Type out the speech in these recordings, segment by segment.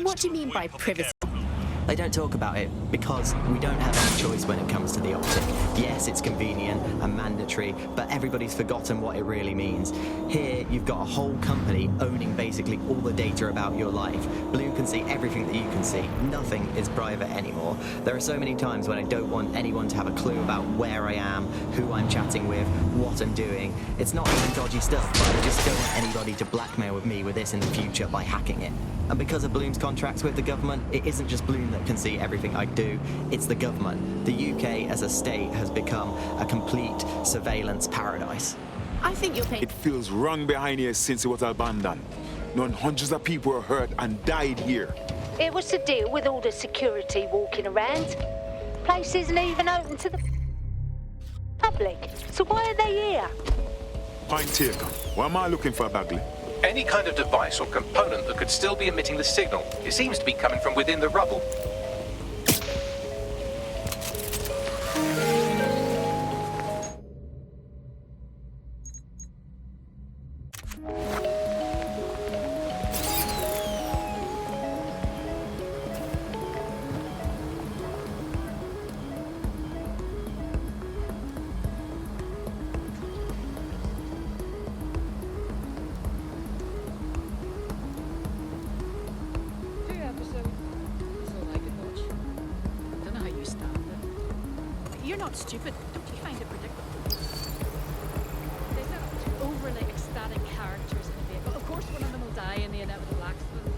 What do you mean by privacy? They don't talk about it because we don't have any choice when it comes to the optic. Yes, it's convenient and mandatory, but everybody's forgotten what it really means. Here, you've got a whole company owning basically all the data about your life. Bloom can see everything that you can see. Nothing is private anymore. There are so many times when I don't want anyone to have a clue about where I am, who I'm chatting with, what I'm doing. It's not even dodgy stuff, but I just don't want anybody to blackmail with me with this in the future by hacking it. And because of Bloom's contracts with the government, it isn't just Bloom that can see everything I do, it's the government. The UK as a state has become a complete surveillance paradise. I think you're paying. It feels wrong behind here since it was abandoned. Knowing hundreds of people were hurt and died here. It was to deal with all the security walking around. Place isn't even open to the public. So why are they here? Point taken. What am I looking for, Bagley? Any kind of device or component that could still be emitting the signal. It seems to be coming from within the rubble. You're not stupid. Don't you find it predictable? There's not overly ecstatic characters in the vehicle. Of course, one of them will die in the inevitable accident.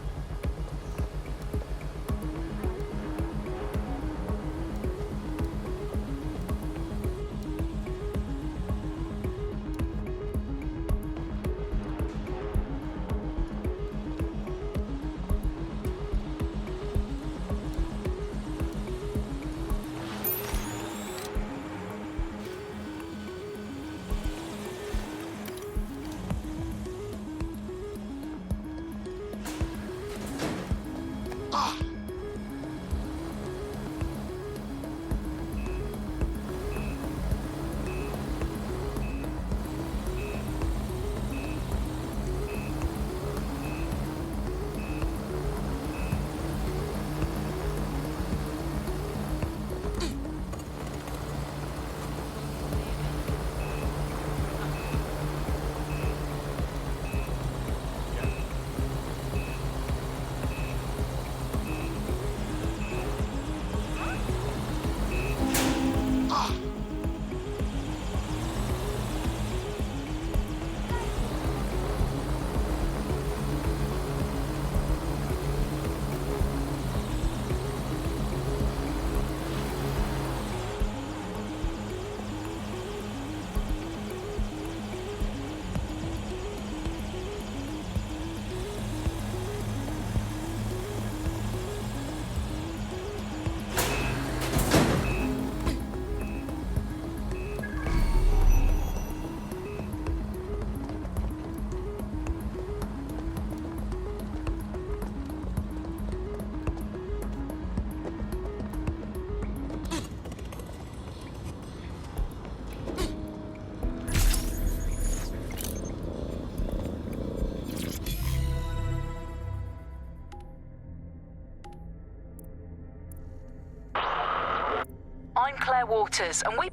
I'm Claire Waters, and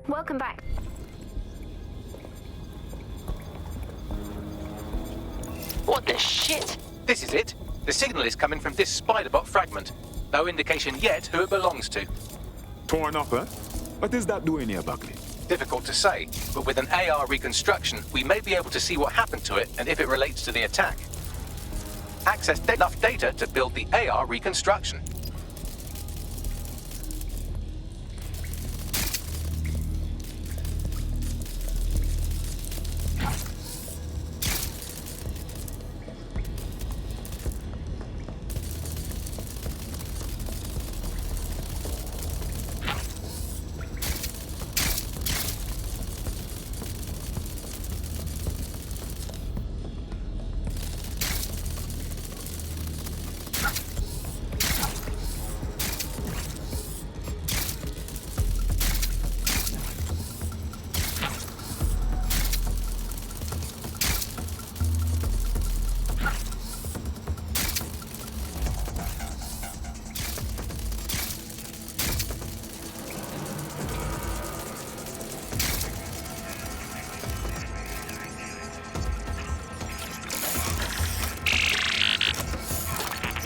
Welcome back. What the shit? This is it. The signal is coming from this Spiderbot fragment. No indication yet who it belongs to. Torn up, huh? What is that doing here, Bagley? Difficult to say, but with an AR reconstruction, we may be able to see what happened to it and if it relates to the attack. Access enough data to build the AR reconstruction.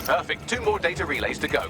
Perfect. 2 more data relays to go.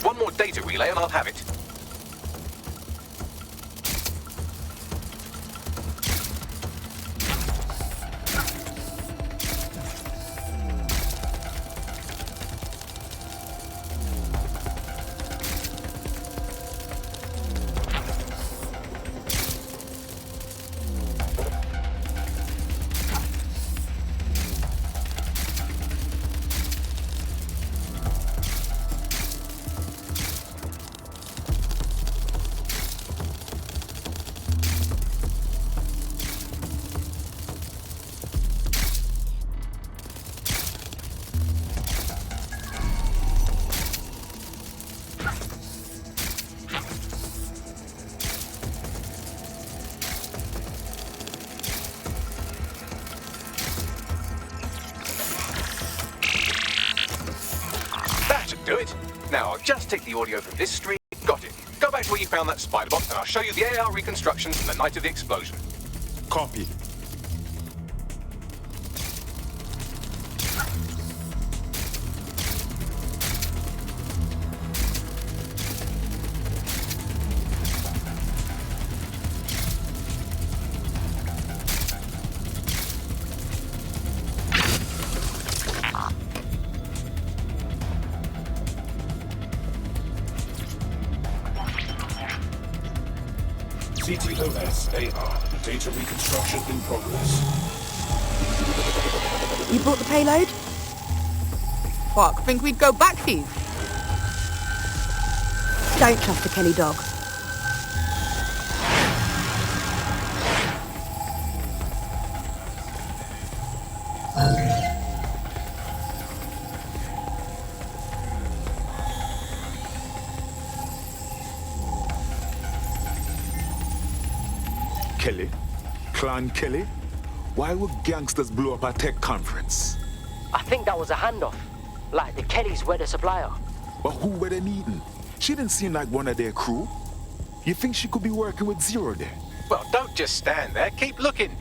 One more data relay and I'll have it. Do it. Now, I'll just take the audio from this stream. Got it. Go back to where you found that Spiderbot, and I'll show you the AR reconstructions from the night of the explosion. Copy. CTOS AR. Data reconstruction in progress. You brought the payload? Fuck, think we'd go back here? Don't trust the Kelly dog. Kelly? Clan Kelly? Why would gangsters blow up a tech conference? I think that was a handoff. Like the Kellys were the supplier. But who were they meeting? She didn't seem like one of their crew. You think she could be working with Zero there? Well, don't just stand there. Keep looking.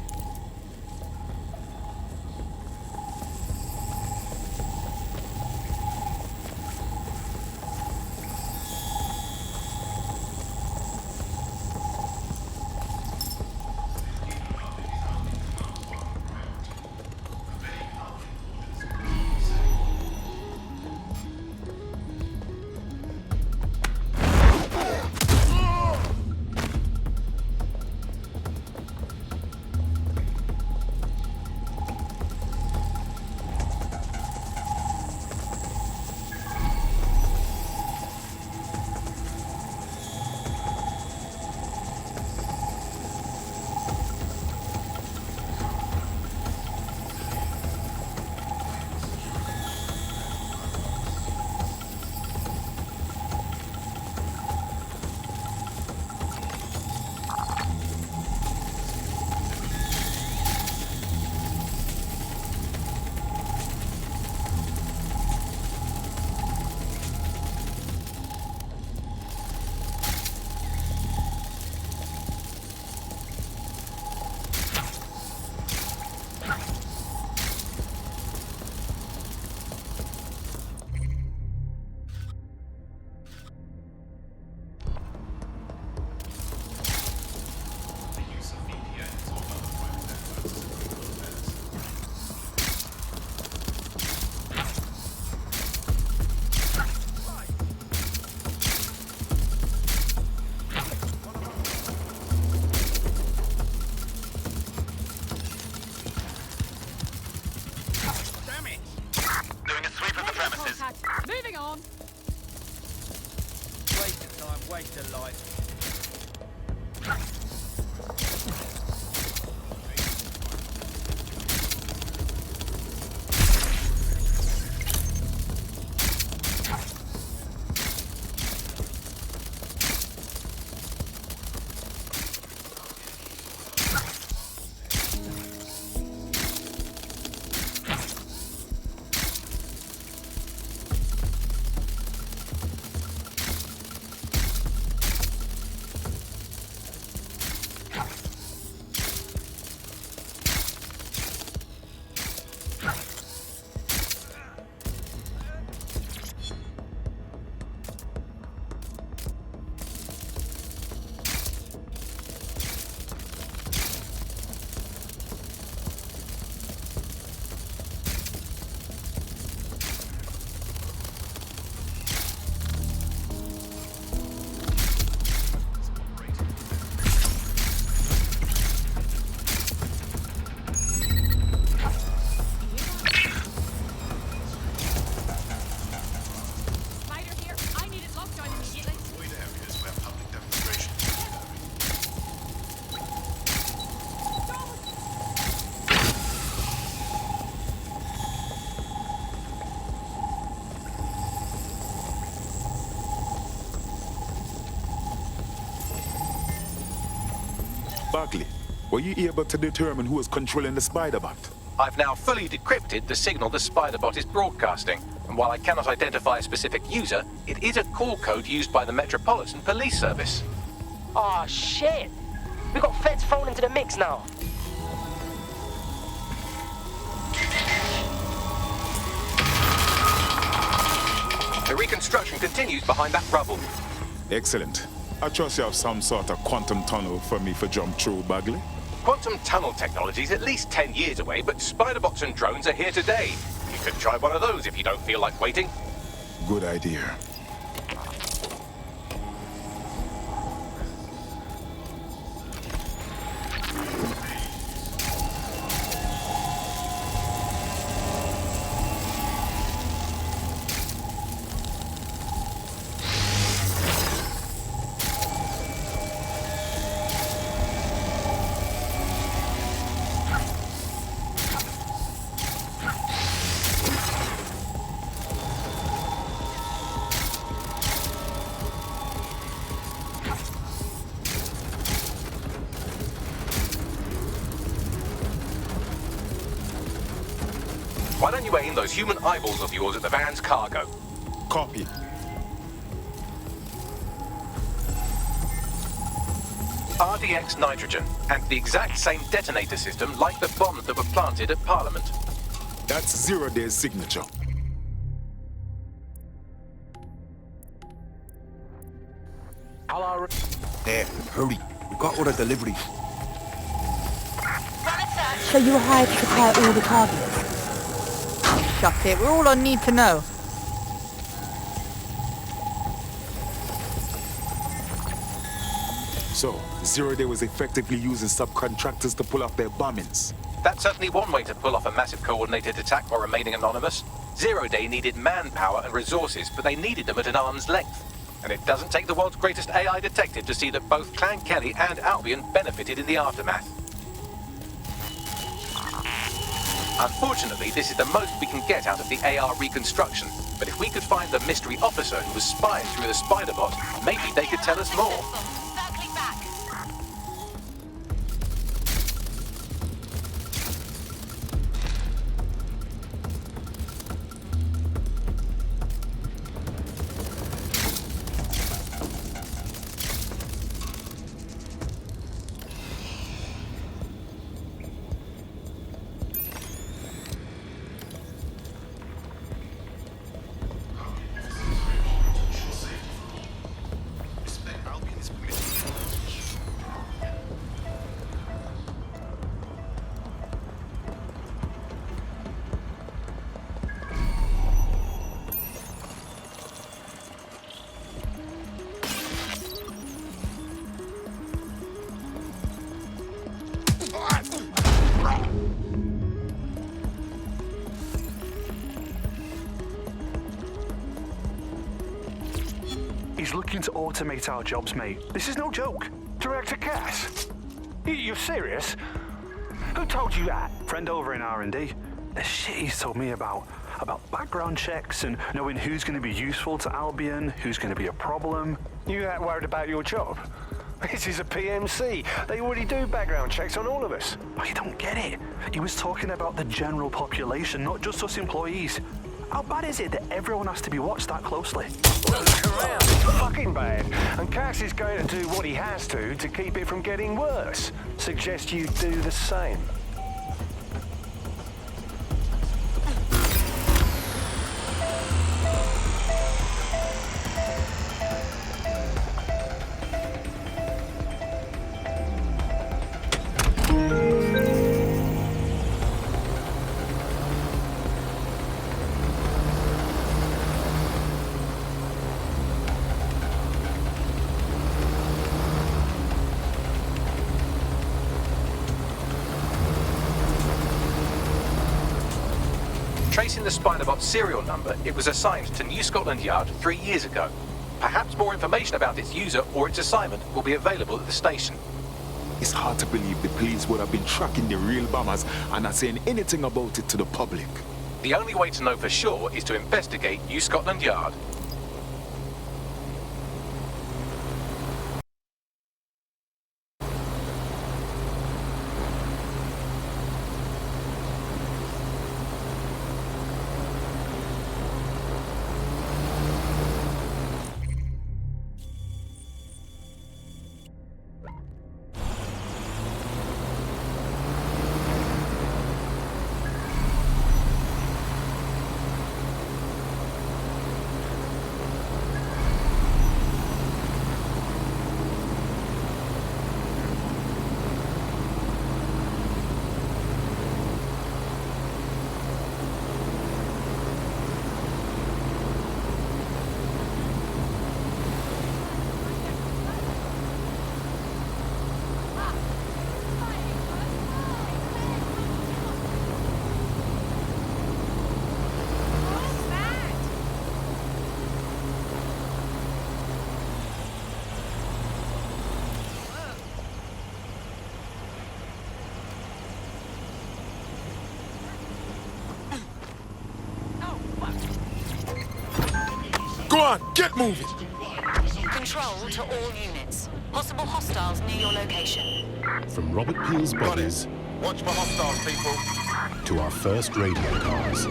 Bagley, were you able to determine who was controlling the Spiderbot? I've now fully decrypted the signal the Spiderbot is broadcasting, and while I cannot identify a specific user, it is a call code used by the Metropolitan Police Service. Oh, shit! We got feds thrown into the mix now. The reconstruction continues behind that rubble. Excellent. I trust you have some sort of quantum tunnel for me to jump through, Bagley. Quantum tunnel technology is at least 10 years away, but Spiderbots and drones are here today. You could try one of those if you don't feel like waiting. Good idea. Why don't you aim those human eyeballs of yours at the van's cargo? Copy. RDX nitrogen, and the exact same detonator system like the bombs that were planted at Parliament. That's 0 Day's signature. There, hurry. We got all the deliveries. So you were hired to supply all the targets? Shuck it, we're all on need to know. So, 0 Day was effectively using subcontractors to pull off their bombings. That's certainly one way to pull off a massive coordinated attack while remaining anonymous. 0 Day needed manpower and resources, but they needed them at an arm's length. And it doesn't take the world's greatest AI detective to see that both Clan Kelly and Albion benefited in the aftermath. Unfortunately, this is the most we can get out of the AR reconstruction, but if we could find the mystery officer who was spying through the Spiderbot, maybe they could tell us more. He's looking to automate our jobs, mate. This is no joke. Director Cass? You're serious? Who told you that? Friend over in R&D. The shit he's told me about background checks and knowing who's going to be useful to Albion, who's going to be a problem. You that worried about your job? This is a PMC. They already do background checks on all of us. But you don't get it. He was talking about the general population, not just us employees. How bad is it that everyone has to be watched that closely? Look around, it's fucking bad. And Cass is going to do what he has to keep it from getting worse. Suggest you do the same. Tracing the Spiderbot's serial number, it was assigned to New Scotland Yard 3 years ago. Perhaps more information about its user or its assignment will be available at the station. It's hard to believe the police would have been tracking the real bombers and not saying anything about it to the public. The only way to know for sure is to investigate New Scotland Yard. on, get moving. Control to all units. Possible hostiles near your location. From Robert Peel's bodies Watch for hostiles, people. to our first radio cars,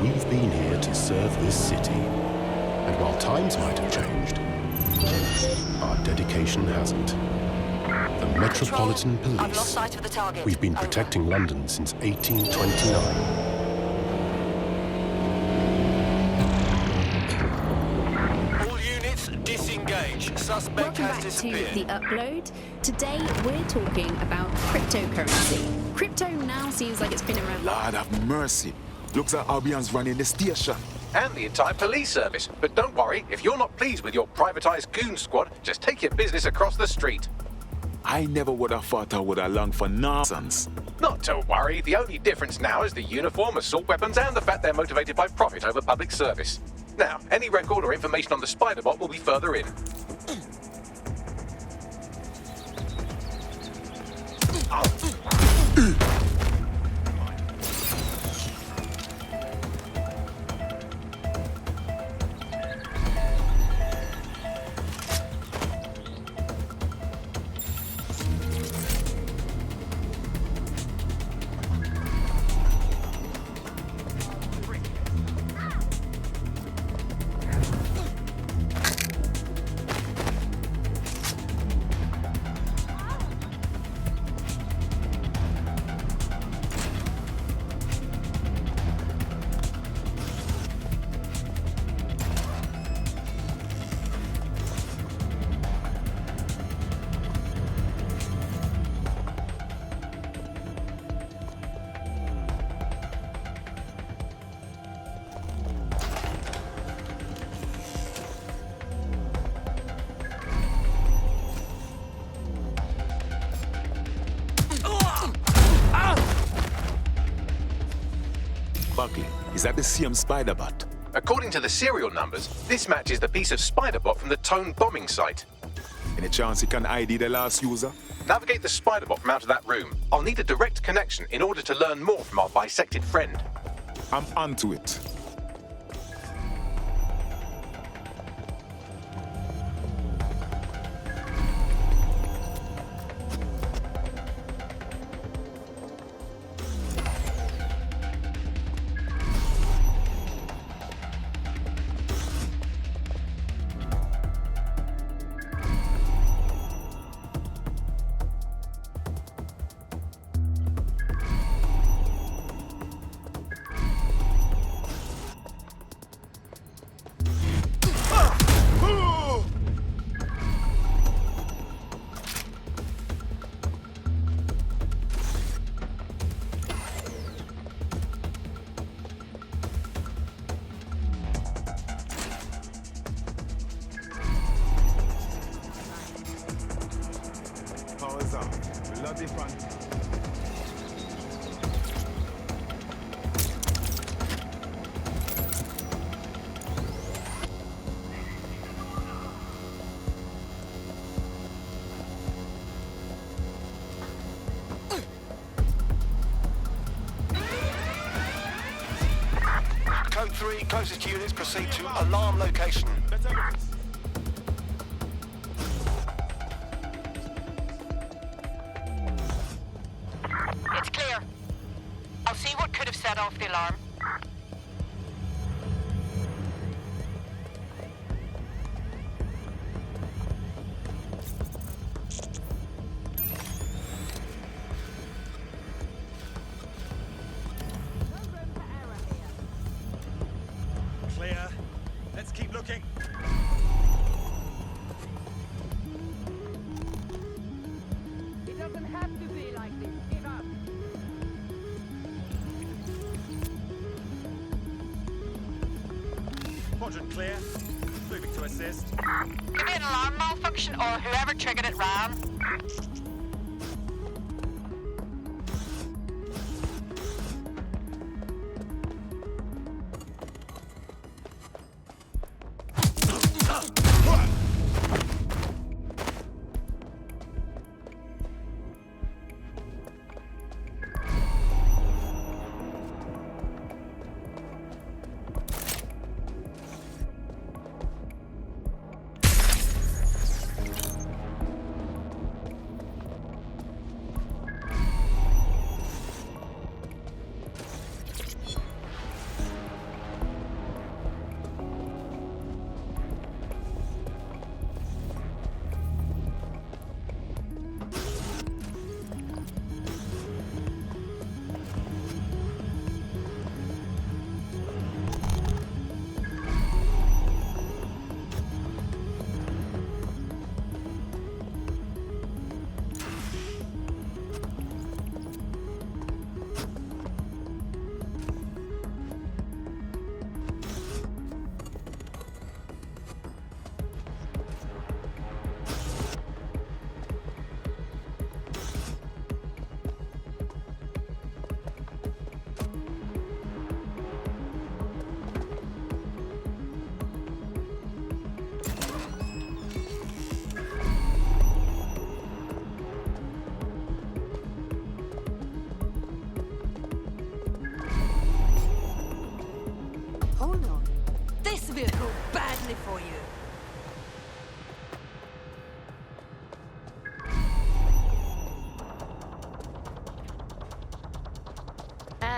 we've been here to serve this city. And while times might have changed, our dedication hasn't. The Metropolitan Control, I've lost Police. sight of the target. We've been Over. protecting London since 1829. Disengage. Suspect Welcome has back disappeared. to The Upload. Today we're talking about cryptocurrency. Crypto now seems like it's been around. Lord have mercy. Looks like Albion's running the station. And the entire police service. But don't worry, if you're not pleased with your privatized goon squad, just take your business across the street. I never would have thought I would have longed for nonsense. Not to worry, the only difference now is the uniform, assault weapons, and the fact they're motivated by profit over public service. Now, any record or information on the Spiderbot will be further in. Buckley, is that the same Spiderbot? According to the serial numbers, this matches the piece of Spiderbot from the Toan bombing site. Any chance you can ID the last user? Navigate the Spiderbot from out of that room. I'll need a direct connection in order to learn more from our bisected friend. I'm onto it. Powers up. We love the front. Code 3, closest units proceed to alarm location. It's clear. I'll see what could have set off the alarm. Clear. Let's keep looking. It doesn't have to be like this. Give up. Quadrant clear. Moving to assist. Could be an alarm malfunction or whoever triggered it ran.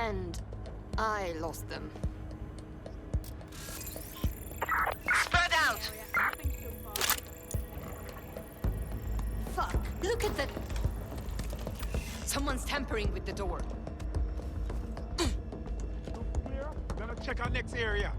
And I lost them. Spread out! Fuck! Look at the... Someone's tampering with the door. Gonna check our next area.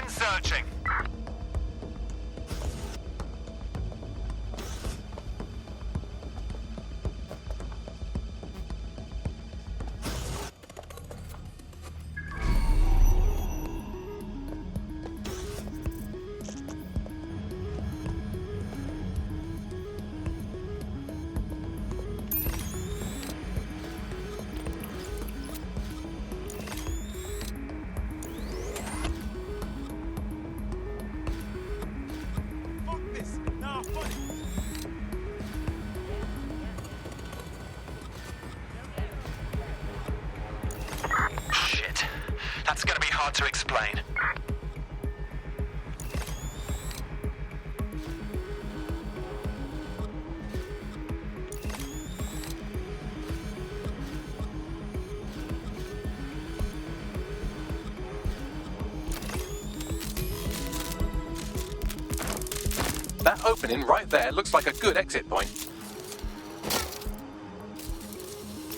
Searching. Shit. That's gonna be hard to explain. That opening right there looks like a good exit point.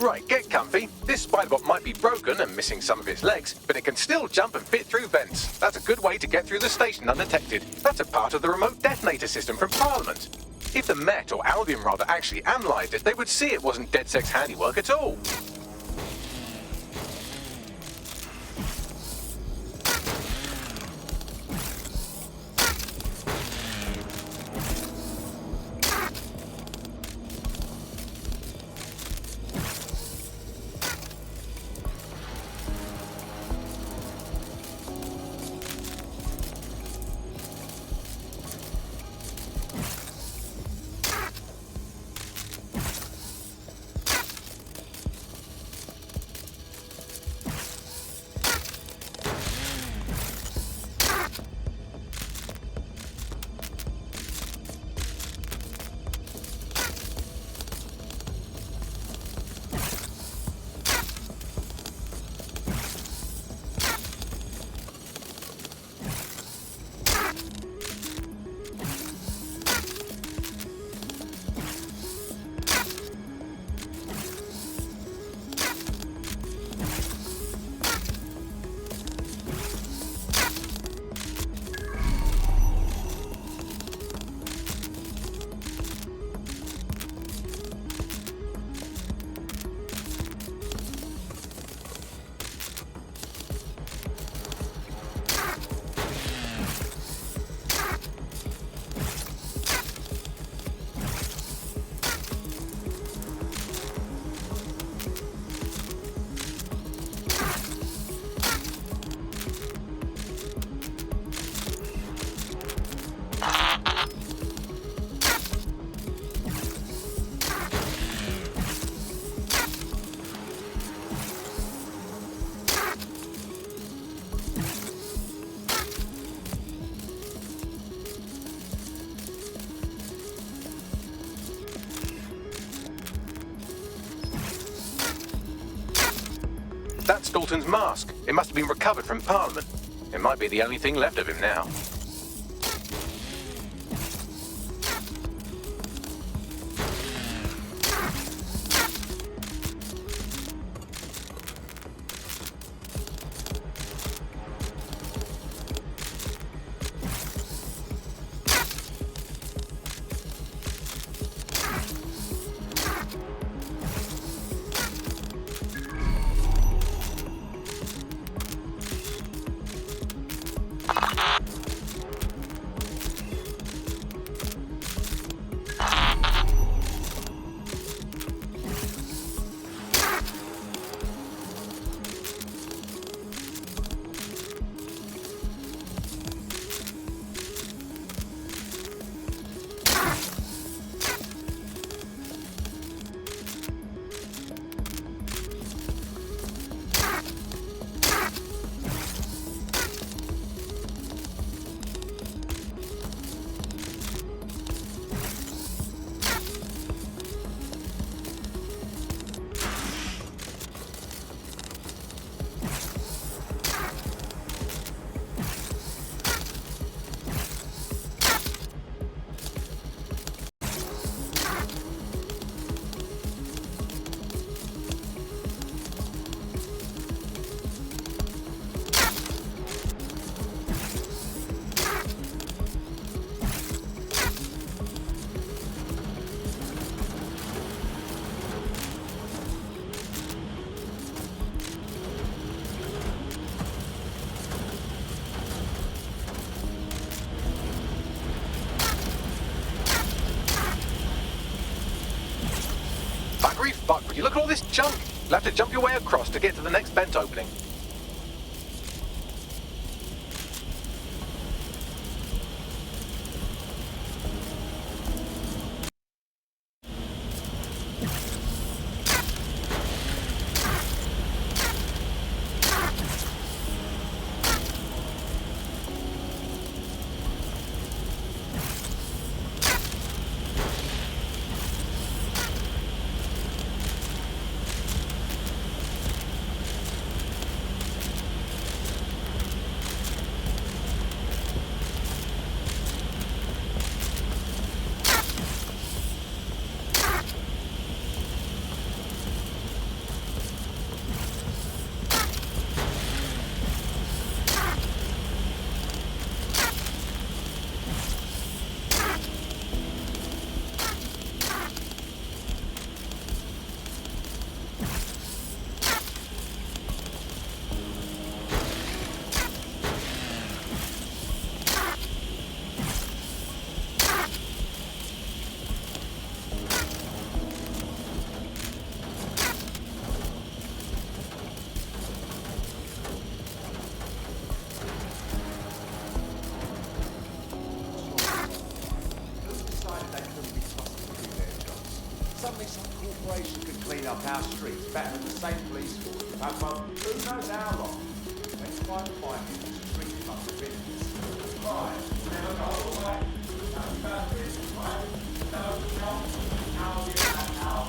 Right, get comfy. This Spiderbot might be broken and missing some of its legs, but it can still jump and fit through vents. That's a good way to get through the station undetected. That's a part of the remote detonator system from Parliament. If the Met, or Albion rather, actually analysed it, they would see it wasn't DedSec's handiwork at all. That's Dalton's mask. It must have been recovered from Parliament. It might be the only thing left of him now. Fuck, would you look at all this junk? You'll have to jump your way across to get to the next vent opening. Clean up our streets better than the same police force we've had for who knows how long. Let's try and find people to treat up the business. Right, now go all the way. Now we back this, right? No, how you and how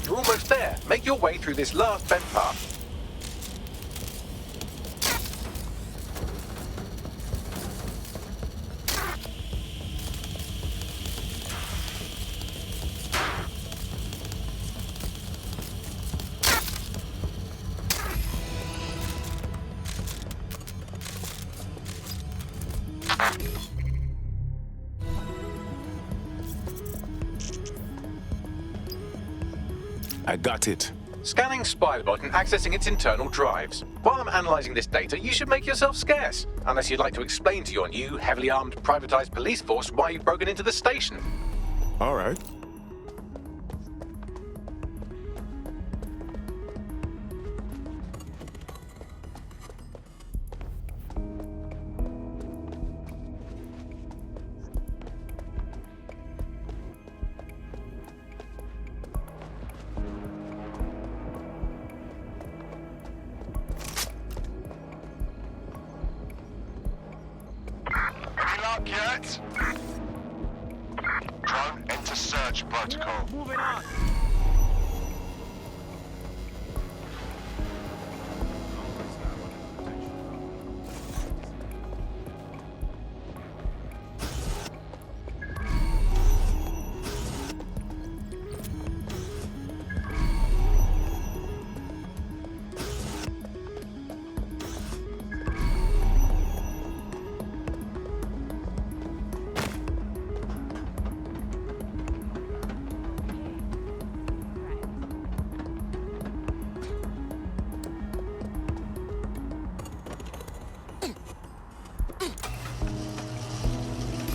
You're almost there. Make your way through this last vent path. I got it. Scanning Spiderbot and accessing its internal drives. While I'm analysing this data, you should make yourself scarce. Unless you'd like to explain to your new, heavily armed, privatised police force why you've broken into the station. All right. Any luck yet? Drone, enter search protocol. Moving on.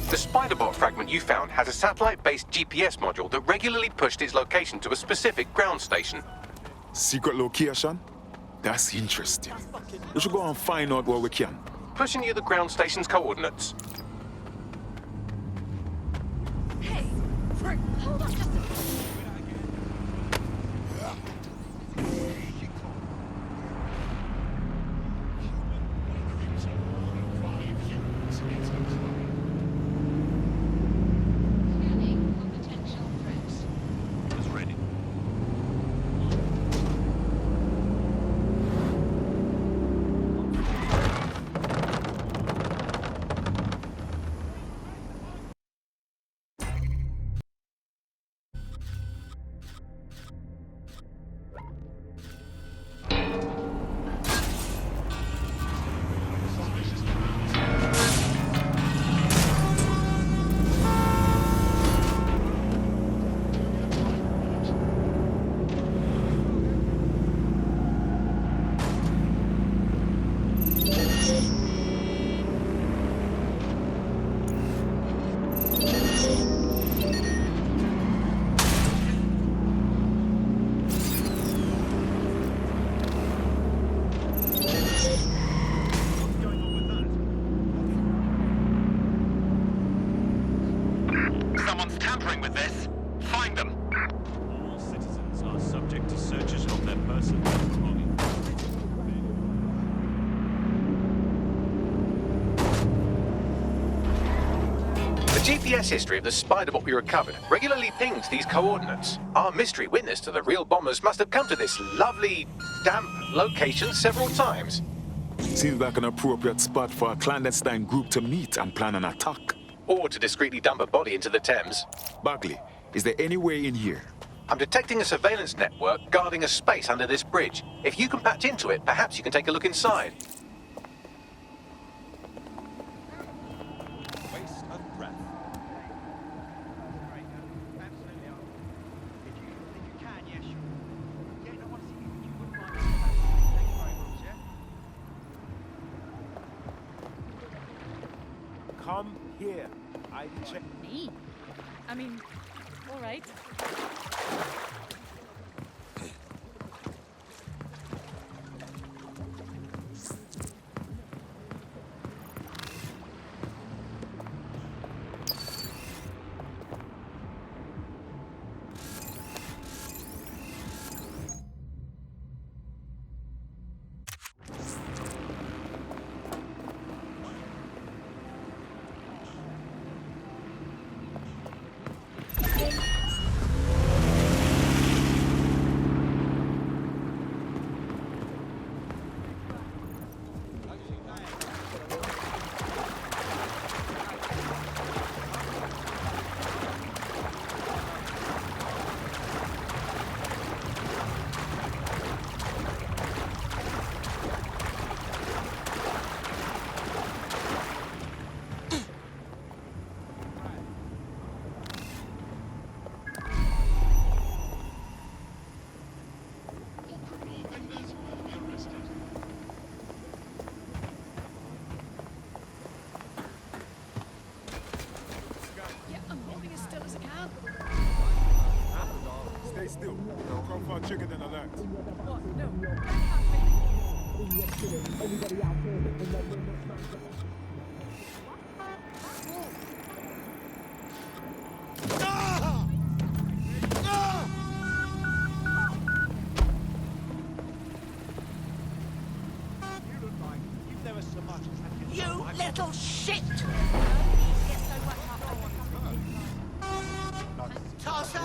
The Spiderbot fragment you found has a satellite-based GPS module that regularly pushed its location to a specific ground station. Secret location? That's interesting. We should go and find out what we can. Pushing you the ground station's coordinates. Hey, Frick, hold on just a GPS history of the Spiderbot we recovered regularly pings these coordinates. Our mystery witness to the real bombers must have come to this lovely, damp location several times. Seems like an appropriate spot for a clandestine group to meet and plan an attack. Or to discreetly dump a body into the Thames. Bagley, is there any way in here? I'm detecting a surveillance network guarding a space under this bridge. If you can patch into it, perhaps you can take a look inside. Waste of breath. Come here. I check. Me? I mean, all right. can. Stay still. Profile triggered and alert. What? No. You little shit! Tosser!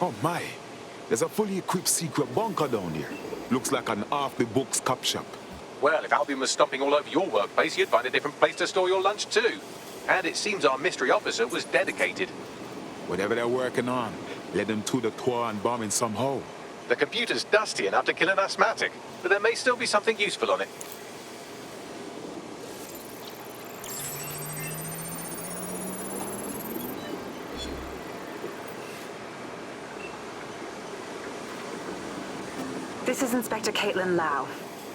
Oh my, there's a fully equipped secret bunker down here. Looks like an off-the-books cop shop. Well, if Albion was stomping all over your workplace, you'd find a different place to store your lunch too. And it seems our mystery officer was dedicated. Whatever they're working on, Led them to the Toan bombing somehow. The computer's dusty enough to kill an asthmatic, but there may still be something useful on it. This is Inspector Caitlin Lau.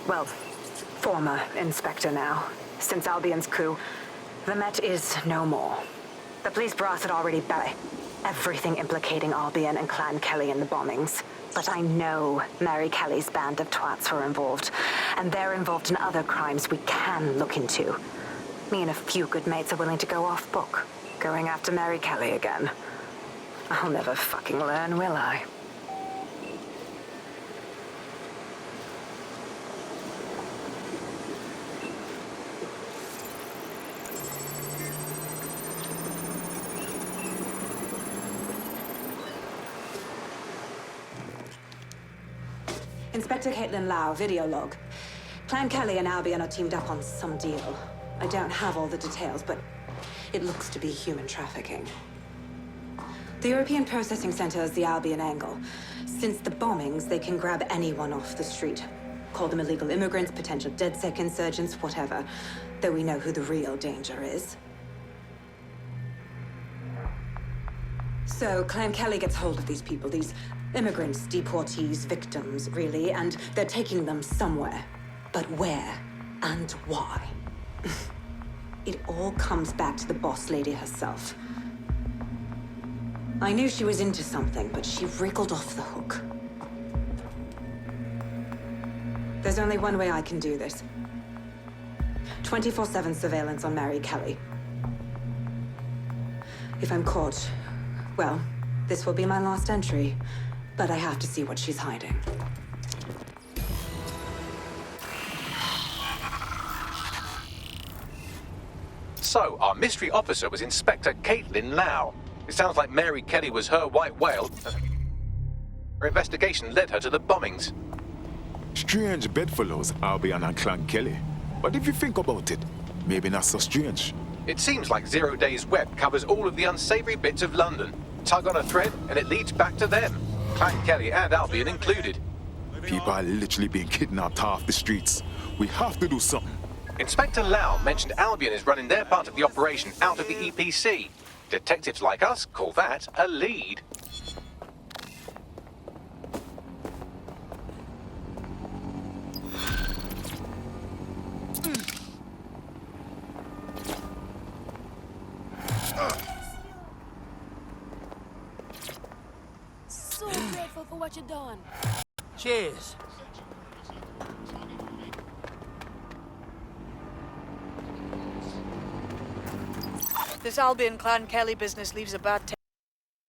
Well, former inspector now. Since Albion's coup, the Met is no more. The police brass had already buried everything implicating Albion and Clan Kelly in the bombings. But I know Mary Kelly's band of twats were involved, and they're involved in other crimes we can look into. Me and a few good mates are willing to go off book, going after Mary Kelly again. I'll never fucking learn, will I? Inspector Caitlin Lau, video log. Clan Kelly and Albion are teamed up on some deal. I don't have all the details, but it looks to be human trafficking. The European Processing Center is the Albion angle. Since the bombings, they can grab anyone off the street. Call them illegal immigrants, potential DedSec insurgents, whatever. Though we know who the real danger is. So Clan Kelly gets hold of these people, these immigrants, deportees, victims, really, and they're taking them somewhere. But where and why? It all comes back to the boss lady herself. I knew she was into something, but she wriggled off the hook. There's only one way I can do this. 24/7 surveillance on Mary Kelly. If I'm caught, well, this will be my last entry. But I have to see what she's hiding. So, our mystery officer was Inspector Caitlin Lau. It sounds like Mary Kelly was her white whale. Her investigation led her to the bombings. Strange bedfellows, Albion and Clan Kelly. But if you think about it, maybe not so strange. It seems like 0 Day's web covers all of the unsavory bits of London. Tug on a thread, and it leads back to them. Clan Kelly and Albion included. People are literally being kidnapped off the streets. We have to do something. Inspector Lau mentioned Albion is running their part of the operation out of the EPC. Detectives like us call that a lead. So grateful for what you've done. Cheers. This Albion Clan Kelly business leaves a bad taste.